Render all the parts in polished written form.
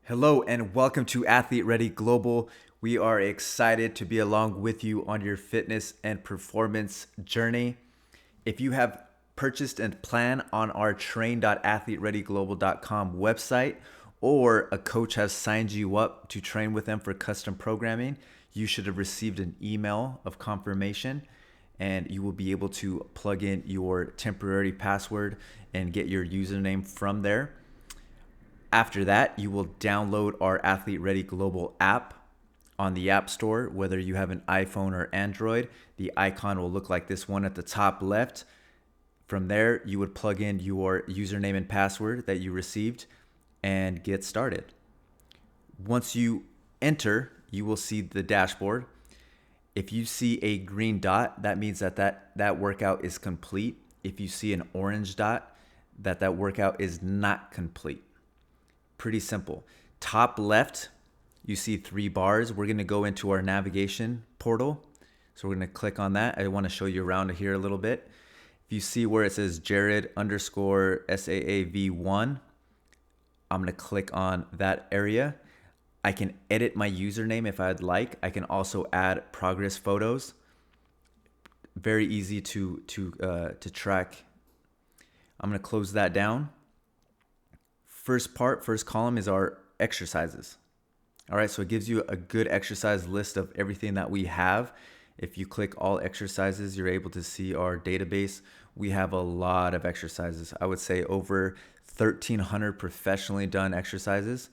Hello and welcome to Athlete Ready Global. We are excited to be along with you on your fitness and performance journey. If you have purchased and plan on our train.athletereadyglobal.com website, or a coach has signed you up to train with them for custom programming, you should have received an email of confirmation, and you will be able to plug in your temporary password and get your username from there. After that, you will download our Athlete Ready Global app on the App Store, whether you have an iPhone or Android. The icon will look like this one at the top left. From there, you would plug in your username and password that you received and get started. Once you enter, you will see the dashboard. If you see a green dot, that means that workout is complete. If you see an orange dot, that workout is not complete. Pretty simple. Top left, you see 3 bars. We're going to go into our navigation portal. So we're going to click on that. I want to show you around here a little bit. If you see where it says Jared_SAAV1, I'm going to click on that area. I can edit my username if I'd like. I can also add progress photos. Very easy to track. I'm going to close that down. First column is our exercises. All right, so it gives you a good exercise list of everything that we have. If you click all exercises, you're able to see our database. We have a lot of exercises. I would say over 1,300 professionally done exercises.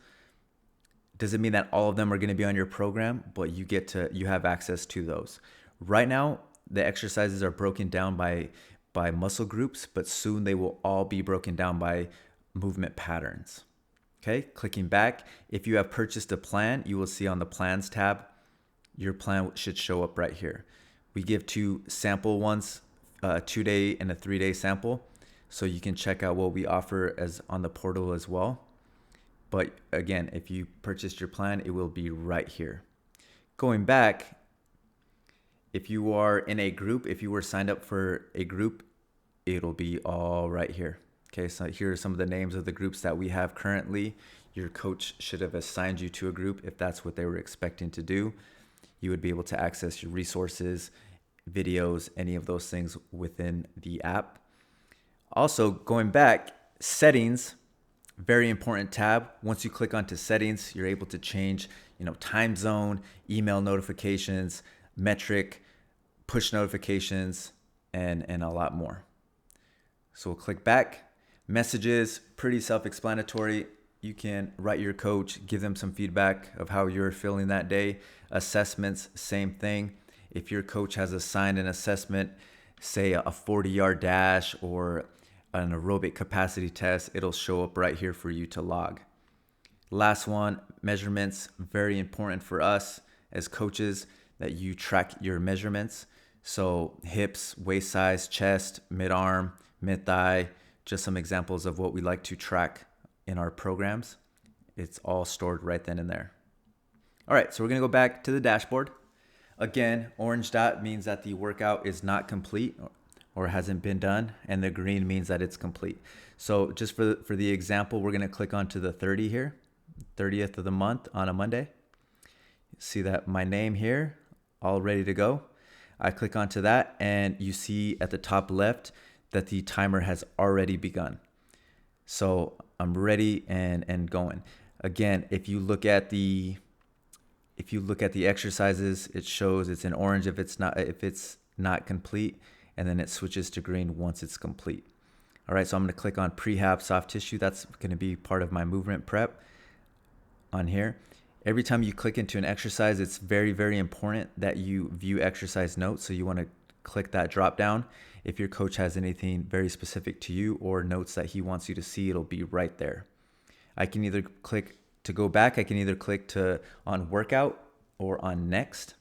Doesn't mean that all of them are going to be on your program, but you have access to those. Right now, the exercises are broken down by muscle groups, but soon they will all be broken down by movement patterns. Okay, clicking back. If you have purchased a plan, you will see on the plans tab, your plan should show up right here. We give 2 sample ones, a 2-day and a 3-day sample. So you can check out what we offer as on the portal as well. But again, if you purchased your plan, it will be right here. Going back, if you are in a group, if you were signed up for a group, it'll be all right here. Okay, so here are some of the names of the groups that we have currently. Your coach should have assigned you to a group if that's what they were expecting to do. You would be able to access your resources, videos, any of those things within the app. Also, going back, settings, very important tab. Once you click onto settings, you're able to change, time zone, email notifications, metric, push notifications, and a lot more. So we'll click back. Messages, pretty self-explanatory. You can write your coach, give them some feedback of how you're feeling that day. Assessments, same thing. If your coach has assigned an assessment, say a 40-yard dash or an aerobic capacity test, it'll show up right here for you to log. Last one, measurements, very important for us as coaches that you track your measurements. So hips, waist size, chest, mid-arm, mid-thigh, just some examples of what we like to track in our programs. It's all stored right then and there. All right, so we're gonna go back to the dashboard. Again, orange dot means that the workout is not complete or hasn't been done, and the green means that it's complete. So just for the example, we're gonna click onto the 30 here, 30th of the month on a Monday. See that my name here, all ready to go. I click onto that, and you see at the top left that the timer has already begun. So I'm ready and going. Again, if you look at the exercises, it shows it's in orange if it's not complete, and then it switches to green once it's complete. All right, so I'm going to click on prehab soft tissue. That's going to be part of my movement prep on here. Every time you click into an exercise, it's very, very important that you view exercise notes. So you want to click that drop down. If your coach has anything very specific to you or notes that he wants you to see, it'll be right there. I can either click to go back. I can either click on workout or on next.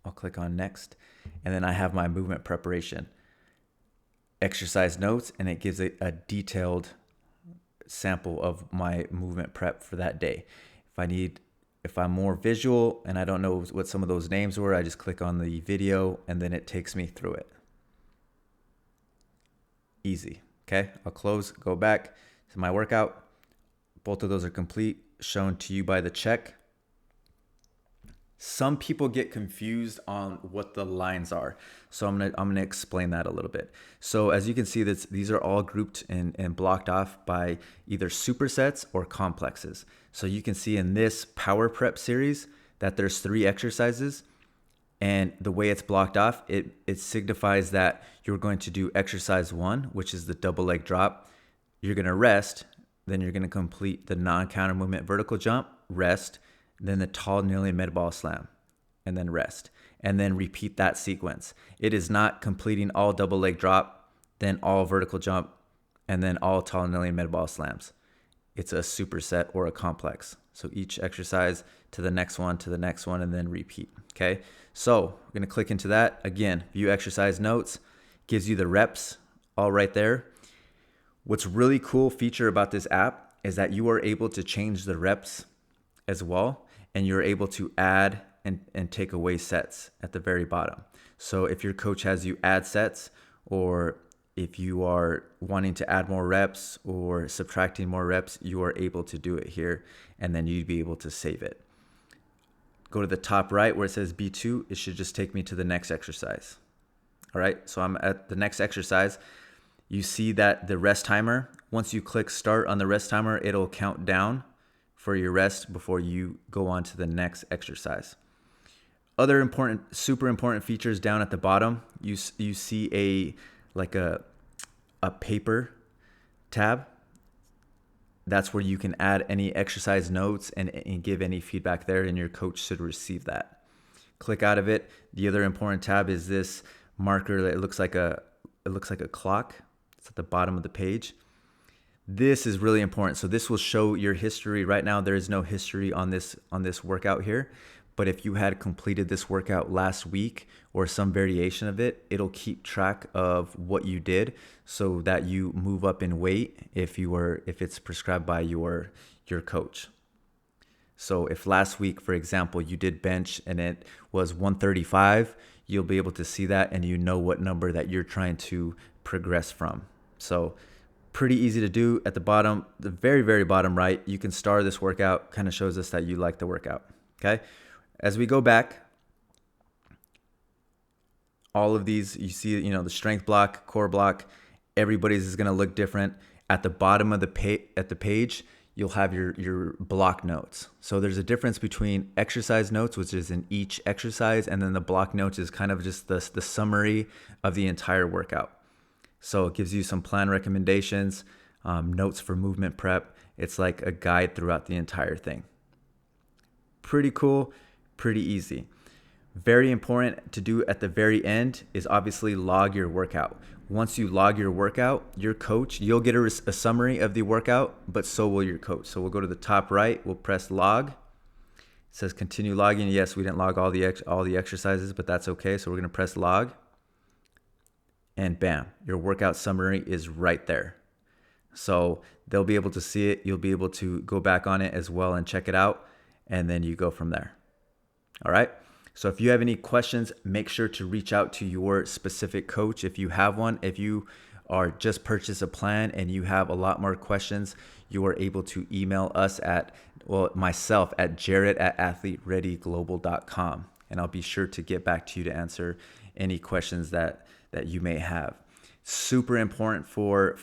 I'll click on next, and then I have my movement preparation, exercise notes, and it gives a detailed sample of my movement prep for that day. If I'm more visual and I don't know what some of those names were, I just click on the video and then it takes me through it. Easy. Okay, I'll close, go back to my workout. Both of those are complete. shown to you by the check. Some people get confused on what the lines are. So I'm gonna explain that a little bit. So as you can see, these are all grouped and blocked off by either supersets or complexes. So you can see in this power prep series that there's 3 exercises, and the way it's blocked off, it signifies that you're going to do exercise 1, which is the double leg drop. You're gonna rest, then you're gonna complete the non-counter movement vertical jump, rest, then the tall kneeling med ball slam, and then rest, and then repeat that sequence. It is not completing all double leg drop, then all vertical jump, and then all tall kneeling med ball slams. It's a superset or a complex. So each exercise to the next one, and then repeat. Okay. So we're going to click into that. Again, view exercise notes, gives you the reps all right there. What's really cool feature about this app is that you are able to change the reps as well, and you're able to add and take away sets at the very bottom. So if your coach has you add sets, or if you are wanting to add more reps or subtracting more reps, you are able to do it here, and then you'd be able to save it. Go to the top right where it says B2. It should just take me to the next exercise. All right, so I'm at the next exercise. You see that the rest timer, once you click start on the rest timer, it'll count down for your rest before you go on to the next exercise. Other important, super important features down at the bottom, you see a paper tab. That's where you can add any exercise notes and give any feedback there, and your coach should receive that. Click out of it. The other important tab is this marker that looks like a clock. It's at the bottom of the page. This is really important. So this will show your history. Right now, there is no history on this workout here. But if you had completed this workout last week or some variation of it, it'll keep track of what you did so that you move up in weight if it's prescribed by your coach. So if last week, for example, you did bench and it was 135, you'll be able to see that, and you know what number that you're trying to progress from. So pretty easy to do. At the bottom, the very, very bottom right, you can star this workout. Kind of shows us that you like the workout. Okay. As we go back, all of these, you see, the strength block, core block, everybody's is going to look different. At the bottom of the page, you'll have your block notes. So there's a difference between exercise notes, which is in each exercise, and then the block notes is kind of just the summary of the entire workout. So it gives you some plan recommendations, notes for movement prep. It's like a guide throughout the entire thing. Pretty cool, pretty easy. Very important to do at the very end is obviously log your workout. Once you log your workout, your coach, you'll get a summary of the workout, but so will your coach. So we'll go to the top right, we'll press log. It says continue logging. Yes, we didn't log all the exercises, but that's okay. So we're going to press log. And bam, your workout summary is right there. So they'll be able to see it. You'll be able to go back on it as well and check it out. And then you go from there. All right. So if you have any questions, make sure to reach out to your specific coach if you have one. If you are just purchased a plan and you have a lot more questions, you are able to email us myself at jared@athletereadyglobal.com. And I'll be sure to get back to you to answer any questions that you may have. Super important for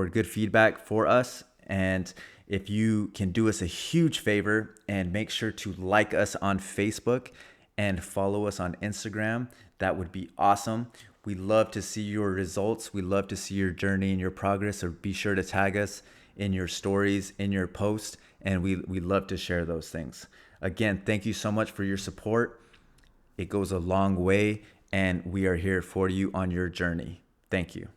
good feedback for us. And if you can do us a huge favor and make sure to like us on Facebook and follow us on Instagram, that would be awesome. We love to see your results. We love to see your journey and your progress. So be sure to tag us in your stories, in your posts, and we love to share those things. Again, thank you so much for your support. It goes a long way, and we are here for you on your journey. Thank you.